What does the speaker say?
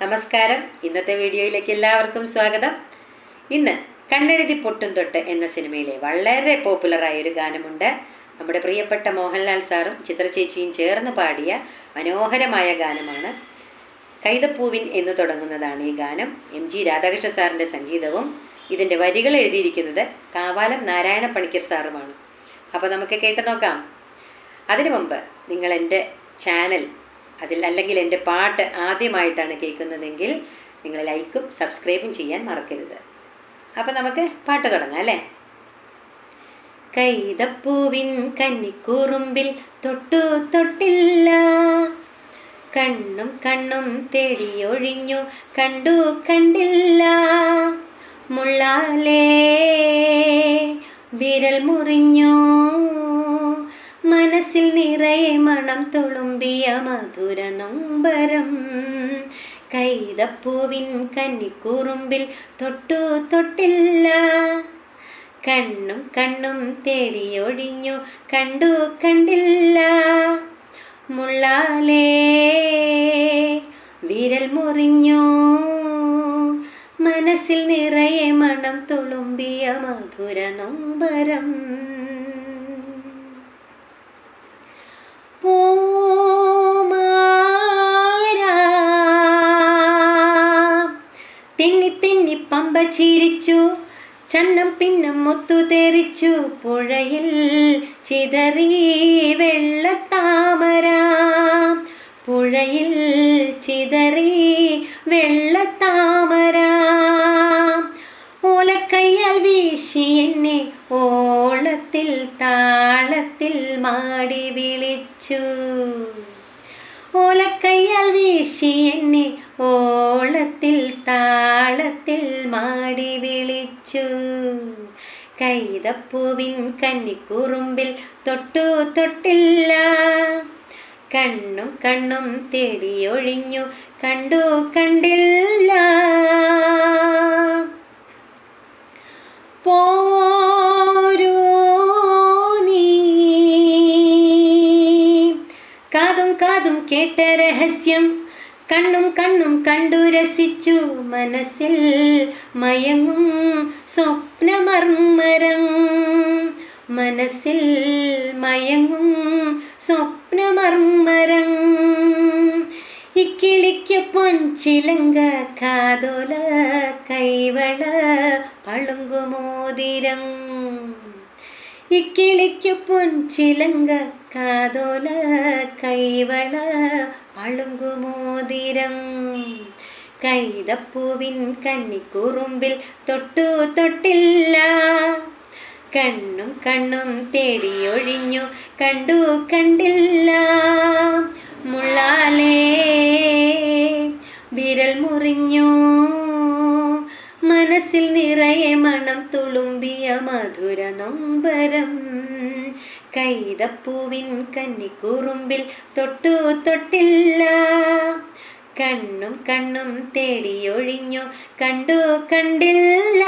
നമസ്കാരം. ഇന്നത്തെ വീഡിയോയിലേക്ക് എല്ലാവർക്കും സ്വാഗതം. ഇന്ന് കണ്ണെഴുതി പൊട്ടും തൊട്ട് എന്ന സിനിമയിലെ വളരെ പോപ്പുലറായ ഒരു ഗാനമുണ്ട്. നമ്മുടെ പ്രിയപ്പെട്ട മോഹൻലാൽ സാറും ചിത്രചേച്ചിയും ചേർന്ന് പാടിയ മനോഹരമായ ഗാനമാണ്. കൈതപ്പൂവിൻ എന്ന് തുടങ്ങുന്നതാണ് ഈ ഗാനം. MG രാധാകൃഷ്ണ സാറിൻ്റെ സംഗീതവും ഇതിൻ്റെ വരികൾ എഴുതിയിരിക്കുന്നത് കാവാലം നാരായണ പണിക്കർ സാറുമാണ്. അപ്പോൾ നമുക്ക് കേട്ട് നോക്കാം. അതിനു മുമ്പ് നിങ്ങൾ എൻ്റെ ചാനൽ അല്ലെങ്കിൽ എൻ്റെ പാട്ട് ആദ്യമായിട്ടാണ് കേൾക്കുന്നതെങ്കിൽ നിങ്ങൾ ലൈക്കും സബ്സ്ക്രൈബും ചെയ്യാൻ മറക്കരുത്. അപ്പം നമുക്ക് പാട്ട് തുടങ്ങാം അല്ലേ. കൈതപ്പൂവിൻ കന്നിക്കൂറുമ്പിൽ തൊട്ടു തൊട്ടില്ല, കണ്ണും കണ്ണും തേടിയൊഴിഞ്ഞു കണ്ടു കണ്ടില്ല, മുള്ളാലേ വിരൽ മുറിഞ്ഞു, മനസ്സിൽ നിറയെ മണം തുളുമ്പിയ മധുര നൊമ്പരം. കൈതപ്പൂവിൻ കന്നിക്കൂറുമ്പിൽ തൊട്ടു തൊട്ടില്ല, കണ്ണും കണ്ണും തേടിയൊഴിഞ്ഞു കണ്ടു കണ്ടില്ല, മുള്ളാലേ വിരൽ മുറിഞ്ഞു, മനസ്സിൽ നിറയെ മണം തുളുമ്പിയ മധുര നൊമ്പരം. തിന്നി തിന്നി പമ്പ ചിരിച്ചു, ചന്നം പിന്നം മുത്തു തെറിച്ചു, പുഴയിൽ ചിതറി വെള്ളത്താമര, പുഴയിൽ ചിതറി വെള്ളത്താമര, ഓലക്കയ്യാൽ വീശി എന്നെ ഓളത്തിൽ താളത്തിൽ മാടി വിളിച്ചു, ഓലക്കയ്യാൽ വീശി എന്നെ ഓളത്തിൽ താളത്തിൽ മാടി വിളിച്ചു. കൈതപ്പൂവിൻ കന്നിക്കൂറുമ്പിൽ തൊട്ടു തൊട്ടില്ല, കണ്ണും കണ്ണും തേടിയൊഴിഞ്ഞു കണ്ടു കണ്ടില്ല, പോരൂ നീ കാതും കാതും കേട്ട രഹസ്യം, കണ്ണും കണ്ണും കണ്ടു രസിച്ചു, മനസ്സിൽ മയങ്ങും സ്വപ്നമർമ്മരം, മനസ്സിൽ മയങ്ങും സ്വപ്നമർമ്മരം. ഇക്കിളിക്ക് പൊൻചിലങ്ക കാതോല കൈവള പളുങ്കുമോതിരം, ഇക്കിളിക്ക് പൊൻചിലങ്ക കാതോല കൈവള പളുങ്കുമോതിരം. കൈതപ്പൂവിൻ കന്നിക്കൂറുമ്പിൽ തൊട്ടു തൊട്ടില്ല, കണ്ണും കണ്ണും തേടിയൊഴിഞ്ഞു കണ്ടു കണ്ടില്ല, മുള്ളാലേ വിരൽ മുറിഞ്ഞു, മനസ്സിൽ നിറയെ മണം തുളുമ്പിയ മധുര നൊമ്പരം. കൈതപ്പൂവിൻ കന്നിക്കൂറുമ്പിൽ തൊട്ടു തൊട്ടില്ല, കണ്ണും കണ്ണും തേടിയൊഴിഞ്ഞു കണ്ടു കണ്ടില്ല.